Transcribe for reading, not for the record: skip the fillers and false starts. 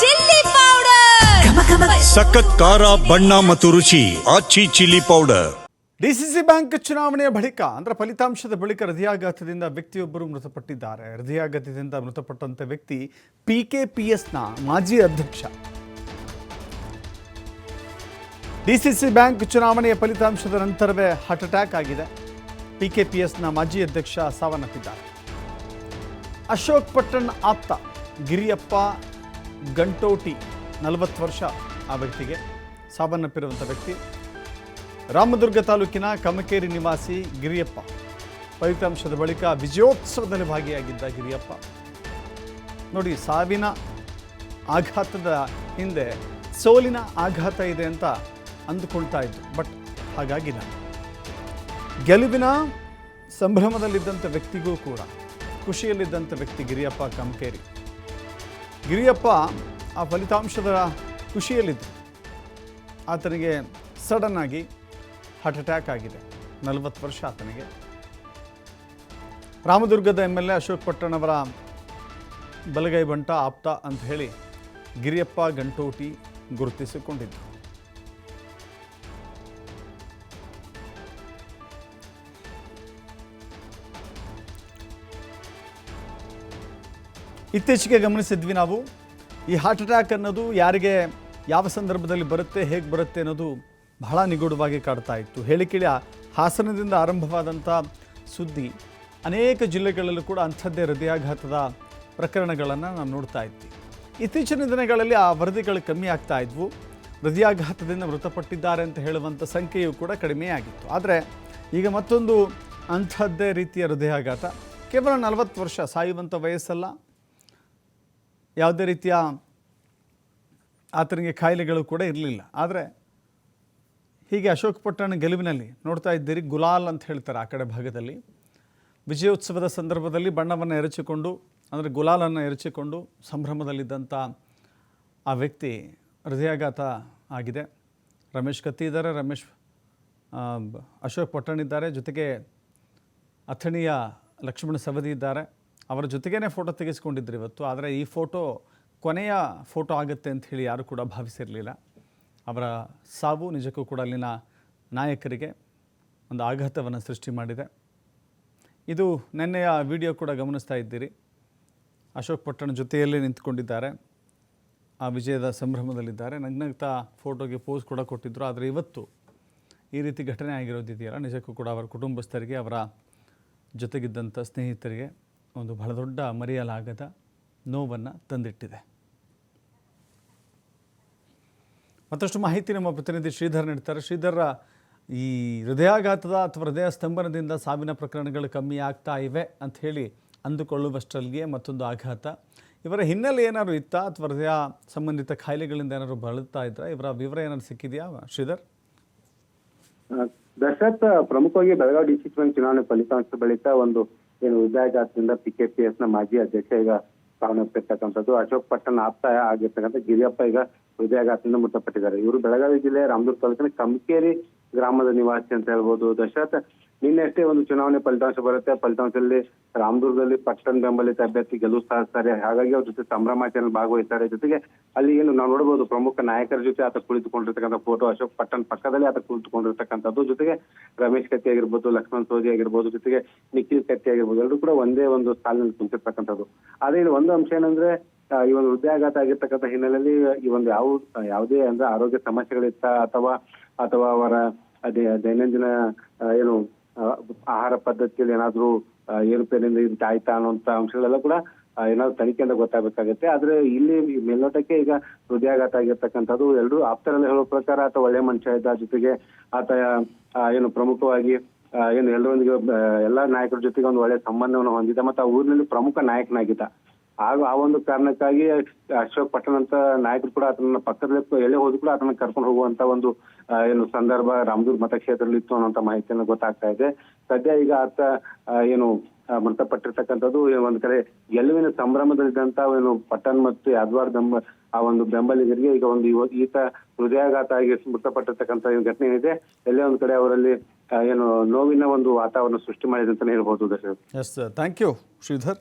Chilli powder, ಸಖತ್ ಖಾರ ಬಣ್ಣ ಮತ್ತು ರುಚಿ ಆಚಿ ಚಿಲ್ಲಿ ಪೌಡರ್. ಡಿಸಿಸಿ ಬ್ಯಾಂಕ್ ಚುನಾವಣೆಯ ಬಳಿಕ ಅಂದರೆ ಫಲಿತಾಂಶದ ಬಳಿಕ ಹೃದಯಾಘಾತದಿಂದ ವ್ಯಕ್ತಿಯೊಬ್ಬರು ಮೃತಪಟ್ಟಿದ್ದಾರೆ. ಹೃದಯಾಘಾತದಿಂದ ಮೃತಪಟ್ಟಂಥ ವ್ಯಕ್ತಿ PKPSನ ಮಾಜಿ ಅಧ್ಯಕ್ಷ. ಡಿಸಿಸಿ ಬ್ಯಾಂಕ್ ಚುನಾವಣೆಯ ಫಲಿತಾಂಶದ ನಂತರವೇ ಹಾರ್ಟ್ ಅಟ್ಯಾಕ್ ಆಗಿದೆ. PKPSನ ಮಾಜಿ ಅಧ್ಯಕ್ಷ ಸಾವನ್ನಪ್ಪಿದ್ದಾರೆ. ಅಶೋಕ್ ಪಟ್ಟಣ್ ಆಪ್ತ ಗಿರಿಯಪ್ಪ ಗಂಟೋಟಿ 40 ವರ್ಷ ಆ ವ್ಯಕ್ತಿಗೆ. ಸಾವನ್ನಪ್ಪಿರುವಂಥ ವ್ಯಕ್ತಿ ರಾಮದುರ್ಗ ತಾಲೂಕಿನ ಕಮಕೇರಿ ನಿವಾಸಿ ಗಿರಿಯಪ್ಪ. ಫಲಿತಾಂಶದ ಬಳಿಕ ವಿಜಯೋತ್ಸವದಲ್ಲಿ ಭಾಗಿಯಾಗಿದ್ದ ಗಿರಿಯಪ್ಪ ನೋಡಿ, ಸಾವಿನ ಆಘಾತದ ಹಿಂದೆ ಸೋಲಿನ ಆಘಾತ ಇದೆ ಅಂತ ಅಂದುಕೊಳ್ತಾ ಇದ್ದು, ಬಟ್ ಹಾಗಾಗಿಲ್ಲ. ಗೆಲುವಿನ ಸಂಭ್ರಮದಲ್ಲಿದ್ದಂಥ ವ್ಯಕ್ತಿಗೂ ಕೂಡ ಖುಷಿಯಲ್ಲಿದ್ದಂಥ ವ್ಯಕ್ತಿ ಗಿರಿಯಪ್ಪ ಕಮಕೇರಿ. ಗಿರಿಯಪ್ಪ ಆ ಫಲಿತಾಂಶದ ಖುಷಿಯಲ್ಲಿದ್ದರು. ಆತನಿಗೆ ಸಡನ್ ಆಗಿ ಹಾರ್ಟ್ ಅಟ್ಯಾಕ್ ಆಗಿದೆ. 40 ವರ್ಷ ಆತನಿಗೆ. ರಾಮದುರ್ಗದ MLA ಅಶೋಕ್ ಪಟ್ಟಣ್ ಅವರ ಬಲಗೈ ಬಂಟ ಆಪ್ತ ಅಂತ ಹೇಳಿ ಗಿರಿಯಪ್ಪ ಗಂಟೋಟಿ ಗುರುತಿಸಿಕೊಂಡಿದ್ದರು. ಇತ್ತೀಚೆಗೆ ಗಮನಿಸಿದ್ವಿ ನಾವು, ಈ ಹಾರ್ಟ್ ಅಟ್ಯಾಕ್ ಅನ್ನೋದು ಯಾರಿಗೆ ಯಾವ ಸಂದರ್ಭದಲ್ಲಿ ಬರುತ್ತೆ, ಹೇಗೆ ಬರುತ್ತೆ ಅನ್ನೋದು ಬಹಳ ನಿಗೂಢವಾಗಿ ಕಾಡ್ತಾ ಇತ್ತು. ಹೇಳಿಕೆಯ ಹಾಸನದಿಂದ ಆರಂಭವಾದಂಥ ಸುದ್ದಿ ಅನೇಕ ಜಿಲ್ಲೆಗಳಲ್ಲೂ ಕೂಡ ಅಂಥದ್ದೇ ಹೃದಯಾಘಾತದ ಪ್ರಕರಣಗಳನ್ನು ನಾವು ನೋಡ್ತಾ ಇದ್ವಿ. ಇತ್ತೀಚಿನ ದಿನಗಳಲ್ಲಿ ಆ ವರದಿಗಳು ಕಮ್ಮಿ ಆಗ್ತಾ ಇದ್ವು. ಹೃದಯಾಘಾತದಿಂದ ಮೃತಪಟ್ಟಿದ್ದಾರೆ ಅಂತ ಹೇಳುವಂಥ ಸಂಖ್ಯೆಯೂ ಕೂಡ ಕಡಿಮೆಯಾಗಿತ್ತು. ಆದರೆ ಈಗ ಮತ್ತೊಂದು ಅಂಥದ್ದೇ ರೀತಿಯ ಹೃದಯಾಘಾತ. ಕೇವಲ 40 ವರ್ಷ, ಸಾಯುವಂಥ ವಯಸ್ಸಲ್ಲ. ಯಾವುದೇ ರೀತಿಯ ಆತನಿಗೆ ಕಾಯಿಲೆಗಳು ಕೂಡ ಇರಲಿಲ್ಲ. ಆದರೆ ಹೀಗೆ ಅಶೋಕ್ ಪಟ್ಟಣ ಗೆಲುವಿನಲ್ಲಿ ನೋಡ್ತಾ ಇದ್ದೀರಿ, ಗುಲಾಲ್ ಅಂತ ಹೇಳ್ತಾರೆ ಆ ಕಡೆ ಭಾಗದಲ್ಲಿ. ವಿಜಯೋತ್ಸವದ ಸಂದರ್ಭದಲ್ಲಿ ಬಣ್ಣವನ್ನು ಎರಚಿಕೊಂಡು, ಅಂದರೆ ಗುಲಾಲನ್ನು ಎರಚಿಕೊಂಡು ಸಂಭ್ರಮದಲ್ಲಿದ್ದಂಥ ಆ ವ್ಯಕ್ತಿ ಹೃದಯಾಘಾತ ಆಗಿದೆ. ರಮೇಶ್ ಕತ್ತಿ ಇದ್ದಾರೆ, ಅಶೋಕ್ ಪಟ್ಟಣ್ ಇದ್ದಾರೆ, ಜೊತೆಗೆ ಅಥಣಿಯ ಲಕ್ಷ್ಮಣ ಸವದಿ ಇದ್ದಾರೆ. ಅವರ ಜೊತೆಗೇ ಫೋಟೋ ತೆಗೆಸ್ಕೊಂಡಿದ್ರು ಇವತ್ತು. ಆದರೆ ಈ ಫೋಟೋ ಕೊನೆಯ ಫೋಟೋ ಆಗುತ್ತೆ ಅಂತ ಹೇಳಿ ಯಾರೂ ಕೂಡ ಭಾವಿಸಿರಲಿಲ್ಲ. ಅವರ ಸಾವು ನಿಜಕ್ಕೂ ಕೂಡ ಅಲ್ಲಿನ ನಾಯಕರಿಗೆ ಒಂದು ಆಘಾತವನ್ನು ಸೃಷ್ಟಿ ಮಾಡಿದೆ. ಇದು ನಿನ್ನೆಯ ವಿಡಿಯೋ ಕೂಡ ಗಮನಿಸ್ತಾ ಇದ್ದೀರಿ. ಅಶೋಕ್ ಪಟ್ಟಣ್ ಜೊತೆಯಲ್ಲೇ ನಿಂತ್ಕೊಂಡಿದ್ದಾರೆ, ಆ ವಿಜಯದ ಸಂಭ್ರಮದಲ್ಲಿದ್ದಾರೆ. ನಗ್ನಗ್ತಾ ಫೋಟೋಗೆ ಪೋಸ್ ಕೂಡ ಕೊಟ್ಟಿದ್ದರು. ಆದರೆ ಇವತ್ತು ಈ ರೀತಿ ಘಟನೆ ಆಗಿರೋದಿದೆಯಲ್ಲ, ನಿಜಕ್ಕೂ ಕೂಡ ಅವರ ಕುಟುಂಬಸ್ಥರಿಗೆ, ಅವರ ಜೊತೆಗಿದ್ದಂಥ ಸ್ನೇಹಿತರಿಗೆ ಒಂದು ಬಹಳ ದೊಡ್ಡ ಮರೆಯಲಾಗದ ನೋವನ್ನು ತಂದಿಟ್ಟಿದೆ. ಮತ್ತಷ್ಟು ಮಾಹಿತಿ ನಮ್ಮ ಪ್ರತಿನಿಧಿ ಶ್ರೀಧರ್ ನೀಡ್ತಾರೆ. ಶ್ರೀಧರ್, ಈ ಹೃದಯಾಘಾತದ ಅಥವಾ ಹೃದಯ ಸ್ತಂಭನದಿಂದ ಸಾವಿನ ಪ್ರಕರಣಗಳು ಕಮ್ಮಿ ಆಗ್ತಾ ಇವೆ ಅಂತ ಹೇಳಿ ಅಂದುಕೊಳ್ಳುವಷ್ಟರಲ್ಲಿಯೇ ಮತ್ತೊಂದು ಆಘಾತ. ಇವರ ಹಿನ್ನೆಲೆ ಏನಾದ್ರು ಇತ್ತಾ ಅಥವಾ ಹೃದಯ ಸಂಬಂಧಿತ ಕಾಯಿಲೆಗಳಿಂದ ಏನಾದ್ರು ಬಳಲ್ತಾ ಇದ್ರಾ? ಇವರ ವಿವರ ಏನಾದ್ರು ಸಿಕ್ಕಿದೆಯಾ ಶ್ರೀಧರ್? ದಶರಥ್, ಪ್ರಮುಖವಾಗಿ ಬೆಳಗಾವಿ ಡಿಸ್ಟ್ರಿಕ್ಟ್ ಬ್ಯಾಂಕ್ ಚುನಾವಣೆ ಫಲಿತಾಂಶದ ಬಳಿಕ ಒಂದು ಹೃದಯಾಘಾತದಿಂದ PKPSನ ಮಾಜಿ ಅಧ್ಯಕ್ಷ ಈಗ ಸಾವನ್ನಪ್ಪಿರ್ತಕ್ಕಂಥದ್ದು. ಅಶೋಕ್ ಪಟ್ಟಣ್ ಆಪ್ತ ಆಗಿರ್ತಕ್ಕಂಥ ಗಿರಿಯಪ್ಪ ಈಗ ಹೃದಯಾಘಾತದಿಂದ ಮೃತಪಟ್ಟಿದ್ದಾರೆ. ಇವರು ಬೆಳಗಾವಿ ಜಿಲ್ಲೆಯ ರಾಮದುರ್ಗ ತಾಲೂಕಿನ ಕಮಕೇರಿ ಗ್ರಾಮದ ನಿವಾಸಿ ಅಂತ ಹೇಳ್ಬೋದು. ದಶರಥ್, ನಿನ್ನೆ ಅಷ್ಟೇ ಒಂದು ಚುನಾವಣೆ ಫಲಿತಾಂಶ ಬರುತ್ತೆ. ಫಲಿತಾಂಶದಲ್ಲಿ ರಾಮದುರ್ಗದಲ್ಲಿ ಪಟ್ಟಣ್ ಬೆಂಬಲಿತ ಅಭ್ಯರ್ಥಿ ಗೆಲುವು ಸಾಧಿಸ್ತಾರೆ. ಹಾಗಾಗಿ ಅವ್ರ ಜೊತೆ ಸಂಭ್ರಮಾಚರಣೆ ಭಾಗವಹಿಸ್ತಾರೆ. ಜೊತೆಗೆ ಅಲ್ಲಿ ಏನು ನಾವು ನೋಡಬಹುದು, ಪ್ರಮುಖ ನಾಯಕರ ಜೊತೆ ಆತ ಕುಳಿತುಕೊಂಡಿರ್ತಕ್ಕಂಥ ಫೋಟೋ, ಅಶೋಕ್ ಪಟ್ಟಣ್ ಪಕ್ಕದಲ್ಲಿ ಆತ ಕುಳಿತುಕೊಂಡಿರ್ತಕ್ಕಂಥದ್ದು. ಜೊತೆಗೆ ರಮೇಶ್ ಕತ್ತಿ ಆಗಿರ್ಬೋದು, ಲಕ್ಷ್ಮಣ್ ಸೋದಿ ಆಗಿರ್ಬೋದು, ಜೊತೆಗೆ ನಿಖಿಲ್ ಕತ್ತಿ ಆಗಿರ್ಬೋದು, ಎಲ್ಲರೂ ಕೂಡ ಒಂದೇ ಒಂದು ಸಾಲಿನಲ್ಲಿ ಕುಂತಿರ್ತಕ್ಕಂಥದ್ದು. ಆದ್ರೆ ಇಲ್ಲಿ ಒಂದು ಅಂಶ ಏನಂದ್ರೆ, ಈ ಒಂದು ಹೃದಯಾಘಾತ ಆಗಿರ್ತಕ್ಕಂಥ ಹಿನ್ನೆಲೆಯಲ್ಲಿ ಈ ಒಂದು ಯಾವುದೇ ಅಂದ್ರೆ ಆರೋಗ್ಯ ಸಮಸ್ಯೆಗಳಿತ್ತ ಅಥವಾ ಅವರ ದೈನಂದಿನ ಏನು ಆಹಾರ ಪದ್ಧತಿಯಲ್ಲಿ ಏನಾದ್ರೂ ಏರುಪೇರಿಂದ ಇಂತ ಆಯ್ತಾ ಅನ್ನುವಂತ ಅಂಶಗಳೆಲ್ಲ ಕೂಡ ಏನಾದ್ರು ತನಿಖೆಯಿಂದ ಗೊತ್ತಾಗಬೇಕಾಗುತ್ತೆ. ಆದ್ರೆ ಇಲ್ಲಿ ಮೇಲ್ನೋಟಕ್ಕೆ ಈಗ ಹೃದಯಾಘಾತ ಆಗಿರ್ತಕ್ಕಂಥದ್ದು ಎಲ್ಲರೂ ಆಪ್ತರಲ್ಲಿ ಹೇಳೋ ಪ್ರಕಾರ ಆತ ಒಳ್ಳೆ ಮನುಷ್ಯ ಇದ್ದ. ಜೊತೆಗೆ ಆತ ಏನು ಪ್ರಮುಖವಾಗಿ ಏನು ಎಲ್ಲರೊಂದಿಗೆ ಎಲ್ಲಾ ನಾಯಕರ ಜೊತೆಗೆ ಒಂದು ಒಳ್ಳೆ ಸಂಬಂಧವನ್ನು ಹೊಂದಿದ್ದ ಮತ್ತು ಆ ಊರಿನಲ್ಲಿ ಪ್ರಮುಖ ನಾಯಕನಾಗಿದ್ದ. ಆಗ ಆ ಒಂದು ಕಾರಣಕ್ಕಾಗಿ ಅಶೋಕ್ ಪಟ್ಟಣ್ ಅಂತ ನಾಯಕರು ಕೂಡ ಆತನ ಪಕ್ಕದಲ್ಲಿ ಎಲ್ಲೇ ಹೋದ್ರು ಕೂಡ ಆತನ ಕರ್ಕೊಂಡು ಹೋಗುವಂತ ಒಂದು ಏನು ಸಂದರ್ಭ ರಾಮದುರ್ಗ ಮತಕ್ಷೇತ್ರದಲ್ಲಿ ಇತ್ತು ಅನ್ನೋಂತ ಮಾಹಿತಿಯನ್ನು ಗೊತ್ತಾಗ್ತಾ ಇದೆ. ಸದ್ಯ ಈಗ ಆತ ಏನು ಮೃತಪಟ್ಟಿರ್ತಕ್ಕಂಥದ್ದು ಒಂದ್ ಕಡೆ ಗೆಲುವಿನ ಸಂಭ್ರಮದಲ್ಲಿದ್ದಂತ ಏನು ಪಟ್ಟಣ್ ಮತ್ತು ಯಾದವಾರ್ ಆ ಒಂದು ಬೆಂಬಲಿಗರಿಗೆ ಈಗ ಒಂದು ಈತ ಹೃದಯಾಘಾತ ಆಗಿ ಮೃತಪಟ್ಟಿರ್ತಕ್ಕಂಥ ಘಟನೆ ಏನಿದೆ, ಎಲ್ಲೇ ಒಂದ್ ಕಡೆ ಅವರಲ್ಲಿ ಏನು ನೋವಿನ ಒಂದು ವಾತಾವರಣ ಸೃಷ್ಟಿ ಮಾಡಿದೆ ಅಂತಾನೆ ಹೇಳ್ಬೋದು. Yes, thank you Sridhar.